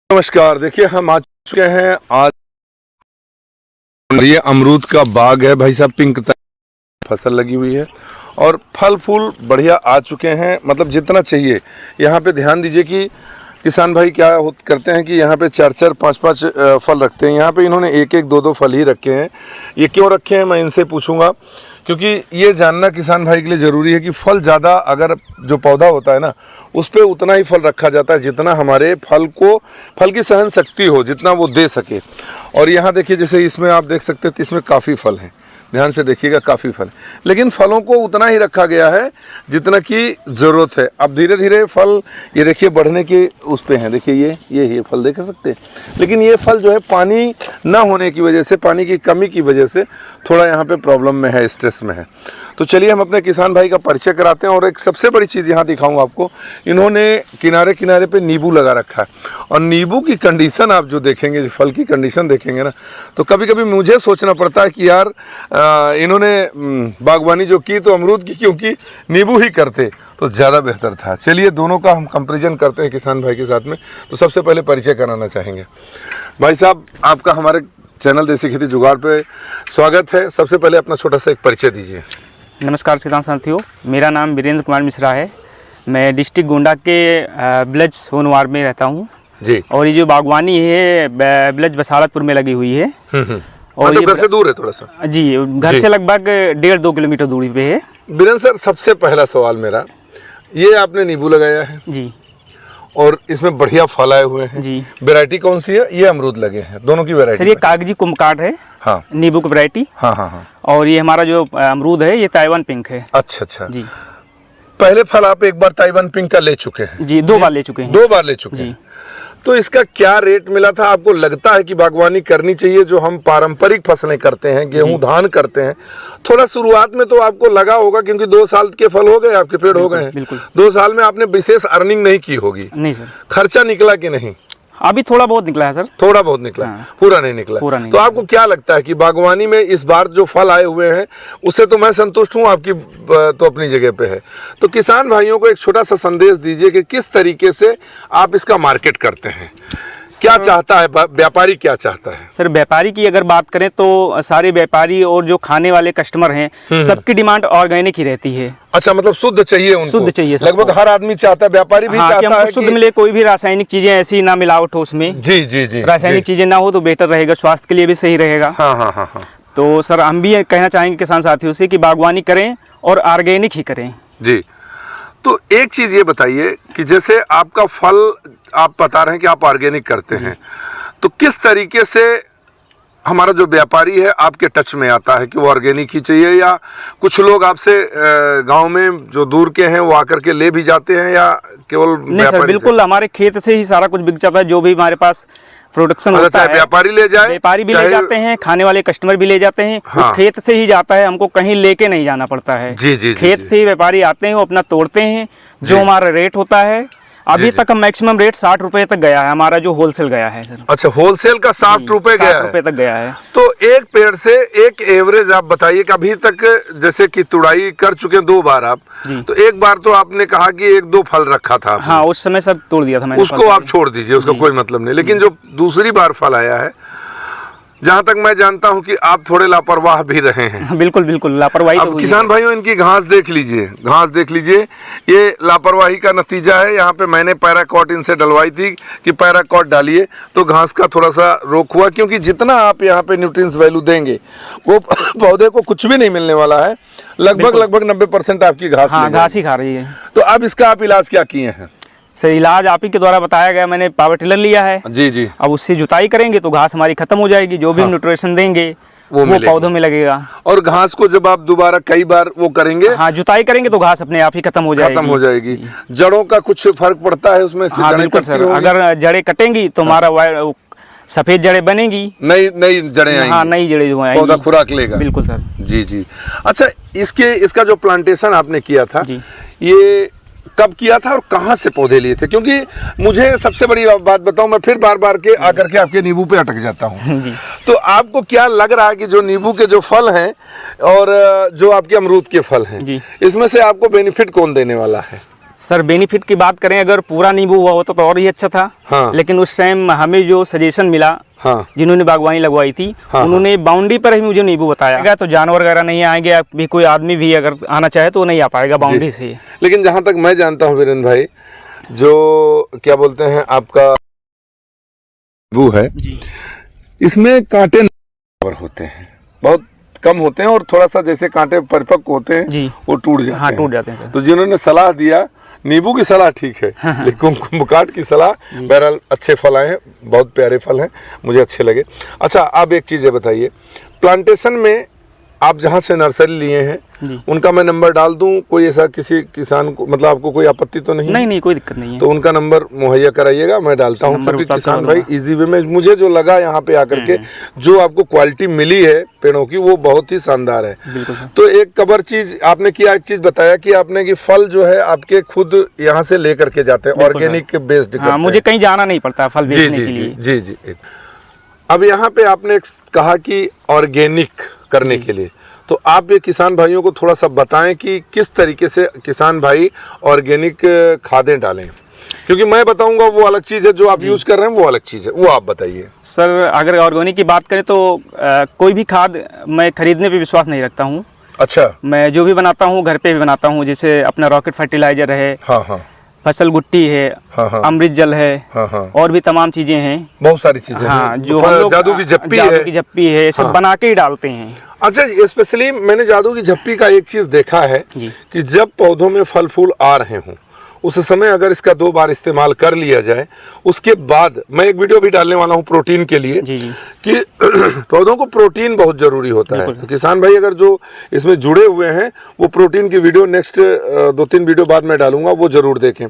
नमस्कार। देखिए हम आ चुके हैं आज, ये अमरूद का बाग है भाई साहब। पिंक फसल लगी हुई है और फल फूल बढ़िया आ चुके हैं, मतलब जितना चाहिए। यहाँ पे ध्यान दीजिए कि किसान भाई क्या करते हैं कि यहाँ पे 4-4, 5-5 फल रखते हैं। यहाँ पे इन्होंने 1-1, 2-2 फल ही रखे हैं। ये क्यों रखे हैं मैं इनसे पूछूंगा, क्योंकि ये जानना किसान भाई के लिए ज़रूरी है कि फल ज़्यादा अगर जो पौधा होता है ना, उस पर उतना ही फल रखा जाता है जितना हमारे फल की सहन शक्ति हो, जितना वो दे सके। और यहाँ देखिए, जैसे इसमें आप देख सकते हैं तो इसमें काफ़ी फल हैं, ध्यान से देखिएगा, काफ़ी फल। लेकिन फलों को उतना ही रखा गया है जितना की ज़रूरत है। अब धीरे धीरे फल ये देखिए बढ़ने के उस पे हैं। देखिए ये फल देख सकते हैं। लेकिन ये फल जो है पानी ना होने की वजह से, पानी की कमी की वजह से थोड़ा यहाँ पे प्रॉब्लम में है, स्ट्रेस में है। तो चलिए हम अपने किसान भाई का परिचय कराते हैं। और एक सबसे बड़ी चीज़ यहाँ दिखाऊँ आपको, इन्होंने किनारे किनारे पे नींबू लगा रखा है। और नींबू की कंडीशन आप जो देखेंगे, जो फल की कंडीशन देखेंगे ना, तो कभी कभी मुझे सोचना पड़ता है कि यार इन्होंने बागवानी जो की तो अमरूद की, क्योंकि नींबू ही करते तो ज़्यादा बेहतर था। चलिए दोनों का हम कंपेरिजन करते हैं किसान भाई के साथ में। तो सबसे पहले परिचय कराना चाहेंगे भाई साहब, आपका हमारे चैनल देसी खेती जुगाड़ पे स्वागत है। सबसे पहले अपना छोटा सा एक परिचय दीजिए। नमस्कार किसान साथियों, मेरा नाम वीरेंद्र कुमार मिश्रा है। मैं डिस्ट्रिक्ट गोंडा के विलेज सोनवार में रहता हूँ जी। और ये जो बागवानी है विलेज बसालतपुर में लगी हुई है। और ये घर से दूर है थोड़ा सा? जी, घर से लगभग 1.5-2 किलोमीटर दूरी पे है। वीरेंद्र सर, सबसे पहला सवाल मेरा, ये आपने नींबू लगाया है जी, और इसमें बढ़िया फल आए हुए हैं जी। वैरायटी कौन सी है? ये अमरूद लगे हैं, दोनों की वैरायटी? सर ये कागजी कुम्भकार है। हाँ, नींबू की वैरायटी। हाँ हाँ हाँ। और ये हमारा जो अमरूद है ये ताइवान पिंक है। अच्छा अच्छा जी। पहले फल आप एक बार ताइवान पिंक का ले चुके हैं? जी, 2 बार ले चुके हैं। 2 बार ले चुके हैं। तो इसका क्या रेट मिला था? आपको लगता है कि बागवानी करनी चाहिए, जो हम पारंपरिक फसलें करते हैं, गेहूं धान करते हैं, थोड़ा शुरुआत में तो आपको लगा होगा, क्योंकि 2 साल के फल हो गए, आपके पेड़ हो गए हैं। बिल्कुल। 2 साल में आपने विशेष अर्निंग नहीं की होगी? नहीं सर। खर्चा निकला कि नहीं? अभी थोड़ा बहुत निकला है सर। थोड़ा बहुत निकला। हाँ। पूरा नहीं निकला? पूरा नहीं। तो आपको क्या लगता है कि बागवानी में इस बार जो फल आए हुए हैं उससे तो मैं संतुष्ट हूँ, आपकी तो अपनी जगह पे है। तो किसान भाइयों को एक छोटा सा संदेश दीजिए कि किस तरीके से आप इसका मार्केट करते हैं, क्या चाहता है व्यापारी, क्या चाहता है? सर व्यापारी की अगर बात करें तो सारे व्यापारी और जो खाने वाले कस्टमर हैं, सबकी डिमांड ऑर्गेनिक ही रहती है। अच्छा, मतलब शुद्ध चाहिए उनको? शुद्ध चाहिए सर। लगभग हर आदमी चाहता है, व्यापारी भी चाहता है शुद्ध मिले, कोई भी रासायनिक चीजें ऐसी ना मिलावट हो उसमें। जी जी जी। रासायनिक चीजें ना हो तो बेहतर रहेगा, स्वास्थ्य के लिए भी सही रहेगा। हाँ हाँ हाँ हाँ। तो सर हम भी कहना चाहेंगे किसान साथियों से कि बागवानी करें और ऑर्गेनिक ही करें। जी। तो एक चीज ये बताइए कि जैसे आपका फल आप बता रहे हैं कि आप ऑर्गेनिक करते हैं, तो किस तरीके से हमारा जो व्यापारी है आपके टच में आता है कि वो ऑर्गेनिक ही चाहिए, या कुछ लोग आपसे गांव में जो दूर के हैं वो आकर के ले भी जाते हैं, या केवल नहीं सर, बिल्कुल हमारे खेत से ही सारा कुछ बिक जाता है, जो भी हमारे पास प्रोडक्शन होता है। व्यापारी ले जाए, व्यापारी भी ले जाते हैं, खाने वाले कस्टमर भी ले जाते हैं। हाँ। खेत से ही जाता है, हमको कहीं लेके नहीं जाना पड़ता है। जी जी। खेत से ही व्यापारी आते हैं, वो अपना तोड़ते हैं, जो हमारा रेट होता है। अभी तक मैक्सिमम रेट 60 रुपए तक गया है हमारा, जो होलसेल गया है सर। अच्छा, होलसेल का 60 रुपए गया है? 60 रुपए तक गया है। तो एक पेड़ से एक एवरेज आप बताइए कि अभी तक जैसे कि तुड़ाई कर चुके हैं 2 बार आप, तो एक बार तो आपने कहा कि 1-2 फल रखा था। हाँ, उस समय सब तोड़ दिया था मैंने। उसको आप छोड़ दीजिए, उसका कोई मतलब नहीं। लेकिन जो दूसरी बार फल आया है, जहाँ तक मैं जानता हूँ कि आप थोड़े लापरवाह भी रहे हैं। बिल्कुल बिल्कुल, लापरवाही। अब किसान भाइयों, इनकी घास देख लीजिए, घास देख लीजिए, ये लापरवाही का नतीजा है। यहाँ पे मैंने पैराकॉट इनसे डलवाई थी कि पैराकॉट डालिए, तो घास का थोड़ा सा रोक हुआ, क्योंकि जितना आप यहाँ पे न्यूट्रिएंट्स वैल्यू देंगे वो पौधे को कुछ भी नहीं मिलने वाला है। लगभग 90% आपकी घास, हाँ, घास ही खा रही है। तो अब इसका आप इलाज क्या किए हैं? सर इलाज आप ही के द्वारा बताया गया, मैंने पावर टिलर लिया है। जी जी। अब उससे जुताई करेंगे तो घास हमारी खत्म हो जाएगी, जो भी न्यूट्रिशन देंगे वो पौधों में लगेगा। और घास को जब आप दोबारा कई बार वो करेंगे, हाँ, जुताई करेंगे तो घास अपने आप ही खत्म हो जाएगी। जड़ों का कुछ फर्क पड़ता है उसमें? हाँ बिल्कुल सर, अगर जड़ें कटेंगी तो हमारा सफेद जड़ें बनेंगी, नई जड़ें आएंगी। हाँ, नई जड़ें जो आएंगी, पौधा खुराक लेगा। बिल्कुल सर। जी जी। अच्छा, इसका जो प्लांटेशन आपने किया था, ये कब किया था और कहाँ से पौधे लिए थे? क्योंकि मुझे सबसे बड़ी बात बताऊं, मैं फिर बार बार के आकर के आपके नींबू पे अटक जाता हूं। तो आपको क्या लग रहा है कि जो नींबू के जो फल हैं और जो आपके अमरूद के फल हैं, इसमें से आपको बेनिफिट कौन देने वाला है? सर बेनिफिट की बात करें, अगर पूरा नींबू हुआ होता तो और ही अच्छा था। हाँ। लेकिन उस टाइम हमें जो सजेशन मिला, हाँ जिन्होंने बागवानी लगवाई थी, हाँ, उन्होंने बाउंड्री पर ही मुझे नींबू बताया। तो जानवर वगैरह नहीं आएंगे, अभी कोई आदमी भी अगर आना चाहे तो वो नहीं आ पाएगा बाउंड्री से। लेकिन जहाँ तक मैं जानता हूँ वीरेंद्र भाई, जो क्या बोलते हैं आपका नींबू है, इसमें कांटे होते हैं, बहुत कम होते हैं, और थोड़ा सा जैसे कांटे परिपक्व होते हैं जी, वो टूट जाते हैं। हाँ टूट जाते हैं सर। तो जिन्होंने सलाह दिया, नींबू की सलाह ठीक है, लेकिन कुम्भकाट की सलाह, बहरहाल अच्छे फल आए हैं, बहुत प्यारे फल हैं, मुझे अच्छे लगे। अच्छा, आप एक चीज़ बताइए, प्लांटेशन में आप जहाँ से नर्सरी लिए हैं उनका मैं नंबर डाल दूं, कोई ऐसा किसी किसान को, मतलब आपको कोई आपत्ति तो नहीं? नहीं, कोई दिक्कत नहीं है। तो उनका नंबर मुहैया कराइएगा, मैं डालता हूं, क्योंकि किसान भाई इजी वे में मुझे जो लगा यहाँ पे आकर के, जो आपको क्वालिटी मिली है पेड़ों की, वो बहुत ही शानदार है। तो एक कबर चीज आपने किया, एक चीज बताया कि आपने कि फल जो है आपके खुद यहाँ से लेकर के जाते हैं, ऑर्गेनिक बेस्ड। मुझे कहीं जाना नहीं पड़ता फल बेचने के लिए। जी जी। अब यहाँ पे आपने कहा कि ऑर्गेनिक करने के लिए, तो आप ये किसान भाइयों को थोड़ा सा बताएं कि किस तरीके से किसान भाई ऑर्गेनिक खादें डालें, क्योंकि मैं बताऊंगा वो अलग चीज़ है, जो आप यूज कर रहे हैं वो अलग चीज़ है, वो आप बताइए। सर अगर ऑर्गेनिक की बात करें तो कोई भी खाद मैं खरीदने पे विश्वास नहीं रखता हूँ। अच्छा। मैं जो भी बनाता हूँ घर पे भी बनाता हूँ, जैसे अपना रॉकेट फर्टिलाइजर है, हाँ हाँ, फसल गुट्टी है, हाँ हाँ, अमृत जल है, हाँ हाँ, और भी तमाम चीजें हैं, बहुत सारी चीजें हाँ, हैं। जो हम लोग जादू की झप्पी है, ये सब बना के ही डालते हैं। अच्छा, स्पेशली मैंने जादू की झप्पी का एक चीज देखा है कि जब पौधों में फल फूल आ रहे हों उस समय अगर इसका 2 बार इस्तेमाल कर लिया जाए, उसके बाद मैं एक वीडियो भी डालने वाला हूँ प्रोटीन के लिए, कि पौधों को प्रोटीन बहुत जरूरी होता है। तो किसान भाई अगर जो इसमें जुड़े हुए हैं, वो प्रोटीन की वीडियो नेक्स्ट 2-3 वीडियो बाद में डालूंगा, वो जरूर देखें।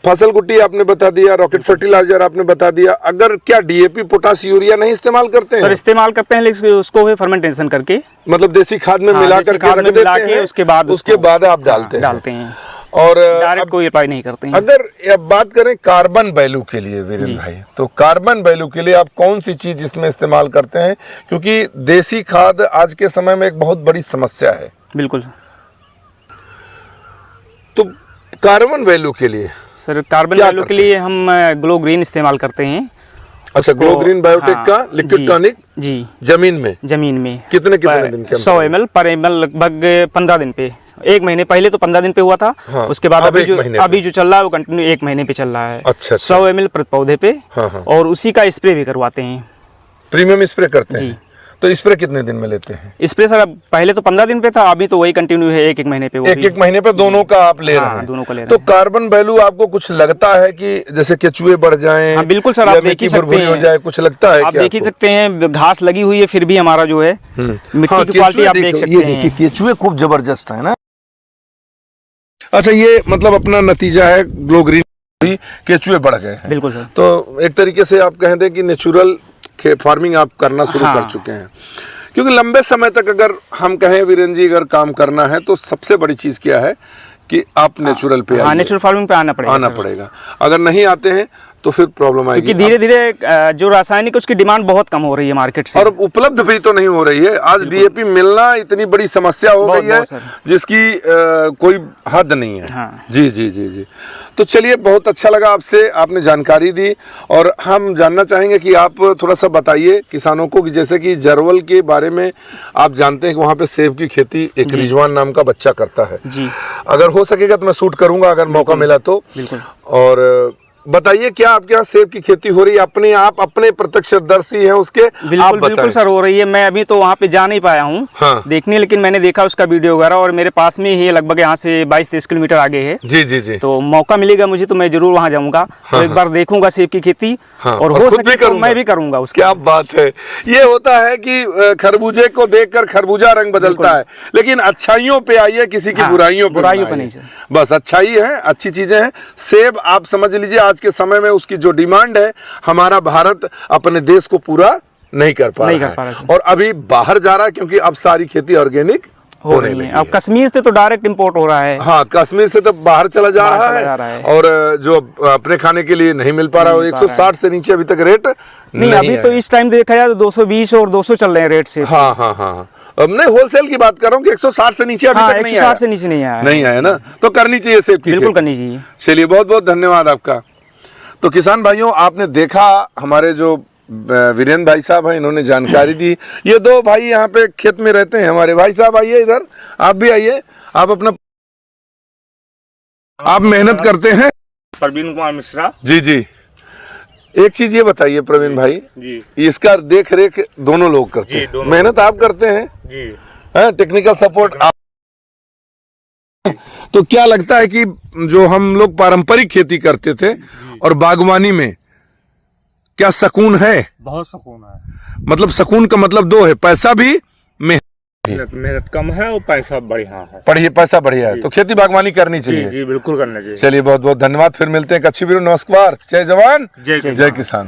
फसल गुट्टी आपने बता दिया, रॉकेट फर्टिलाइजर आपने बता दिया, अगर क्या डीएपी पोटास यूरिया नहीं इस्तेमाल करते हैं? सर इस्तेमाल करते हैं, लेकिन उसको फर्मेंटेशन करके, मतलब देसी खाद में मिला करके रख देते हैं, उसके बाद आप डालते हैं और डायरेक्ट कोई अप्लाई नहीं करते हैं। अगर अब बात करें कार्बन वैल्यू के लिए वीरेंद्र भाई, तो कार्बन वैल्यू के लिए आप कौन सी चीज इसमें इस्तेमाल करते हैं? क्योंकि देसी खाद आज के समय में एक बहुत बड़ी समस्या है। बिल्कुल। तो कार्बन वैल्यू के लिए सर, कार्बन वैल्यू के लिए हम ग्लो ग्रीन इस्तेमाल करते हैं। अच्छा, ग्लो ग्रीन बायोटेक का लिक्विड टॉनिक जी, जमीन में कितने दिन के 100 ml पर ml लगभग 15 दिन पे, 1 महीने पहले तो 15 दिन पे हुआ था। हाँ, उसके बाद अभी जो चल रहा है वो कंटिन्यू 1 महीने पे चल रहा है। अच्छा, 100 ml प्रति पौधे पे। हाँ, और उसी का स्प्रे भी करवाते हैं, प्रीमियम स्प्रे करते हैं। तो स्प्रे कितने दिन में लेते हैं? स्प्रे सर पहले तो 15 दिन पे था, अभी तो वही कंटिन्यू है, 1-1 महीने पे। 1-1 महीने पे दोनों का आप ले रहे हैं? दोनों का ले रहे हैं। तो कार्बन वैल्यू आपको कुछ लगता है कि जैसे केचुए बढ़ जाएं? हाँ बिल्कुल सर, आप देख ही सकते हैं, हो जाए, कुछ लगता है? आप देख ही सकते हैं, घास लगी हुई है फिर भी हमारा जो है मिट्टी की क्वालिटी आप देख सकते हैं। केचुए खूब जबरदस्त है ना। अच्छा, ये मतलब अपना नतीजा है, ग्लो ग्रीन केचुए बढ़ गए हैं। बिल्कुल सर। तो एक तरीके से आप कह दें कि नेचुरल फार्मिंग आप करना शुरू कर चुके हैं, क्योंकि लंबे समय तक अगर हम कहें वीरेंद्र जी, अगर काम करना है तो सबसे बड़ी चीज क्या है कि आप नेचुरल पे आइए। नेचुरल फार्मिंग पे आना पड़ेगा। अगर नहीं आते हैं तो फिर प्रॉब्लम आएगी, क्योंकि धीरे धीरे जो रासायनिक उसकी डिमांड बहुत कम हो रही है मार्केट से, और उपलब्ध भी तो नहीं हो रही है। आज डीएपी मिलना इतनी बड़ी समस्या हो गई है जिसकी कोई हद नहीं है। हाँ। जी जी जी जी। तो चलिए, बहुत अच्छा लगा आपसे, आपने जानकारी दी, और हम जानना चाहेंगे कि आप थोड़ा सा बताइए किसानों को कि जैसे कि जरवल के बारे में आप जानते हैं कि वहाँ पे सेब की खेती एक रिजवान नाम का बच्चा करता है जी। अगर हो सकेगा तो मैं शूट करूंगा, अगर मौका मिला तो। बिल्कुल। और बताइए, क्या आपके यहाँ सेब की खेती हो रही है? अपने प्रत्यक्षदर्शी हैं उसके? बिल्कुल सर, हो रही है। मैं अभी तो वहाँ पे जा नहीं पाया हूँ देखने, लेकिन मैंने देखा उसका वीडियो वगैरह, और मेरे पास में ही लगभग यहाँ से 22-23 किलोमीटर आगे है। जी जी जी। तो मौका मिलेगा मुझे तो मैं जरूर वहाँ जाऊँगा, तो एक बार देखूंगा सेब की खेती, और हो सके तो मैं भी करूँगा उसकी। क्या बात है। ये होता है कि खरबूजे को देखकर खरबूजा रंग बदलता है, लेकिन अच्छाइयों पे आइए, किसी की बुराइयों पे नहीं। बस अच्छाई है, अच्छी चीजें हैं। सेब आप समझ लीजिए, आज के समय में उसकी जो डिमांड है, हमारा भारत अपने देश को पूरा नहीं कर पा रहा है, और अभी बाहर जा रहा है, क्योंकि अब सारी खेती ऑर्गेनिक हो रही है। अब कश्मीर से तो डायरेक्ट इंपोर्ट हो रहा है। हाँ, कश्मीर से तो बाहर चला जा रहा है, और जो अपने खाने के लिए नहीं मिल पा रहा है, 160 से नीचे अभी तक रेट नहीं। अभी तो इस टाइम देखा जाए तो 220 और 200 चल रहे हैं रेट से। हाँ हाँ हाँ, अब नहीं, होलसेल की बात कर रहा हूँ कि 160 से नीचे अभी हाँ, तक नहीं 160 आया। से नीचे नहीं आया। नहीं आया ना, तो करनी चाहिए सेब की बिल्कुल खेती। करनी चाहिए। चलिए, बहुत बहुत धन्यवाद आपका। तो किसान भाइयों, आपने देखा हमारे जो वीरेंद्र भाई साहब हैं, इन्होंने जानकारी दी। ये दो भाई यहाँ पे खेत में रहते हैं हमारे। भाई साहब आइए इधर, आप भी आइए। आप अपना, आप मेहनत करते हैं। प्रवीण कुमार मिश्रा जी जी। एक चीज ये बताइए प्रवीण भाई, जी इसका देख रेख दोनों लोग करते जी, हैं, दोनों मेहनत आप करते हैं, जी। टेक्निकल सपोर्ट आप। तो क्या लगता है कि जो हम लोग पारंपरिक खेती करते थे और बागवानी में क्या सुकून है? बहुत सुकून है। मतलब सुकून का मतलब दो है, पैसा भी, मेहनत कम है और पैसा बढ़िया है। पढ़िए, पैसा बढ़िया है, तो खेती बागवानी करनी जी चाहिए। जी, बिल्कुल करना चाहिए। चलिए, बहुत बहुत धन्यवाद। फिर मिलते हैं। कच्छी वीरों, नमस्कार। जय जवान जय जय किसान।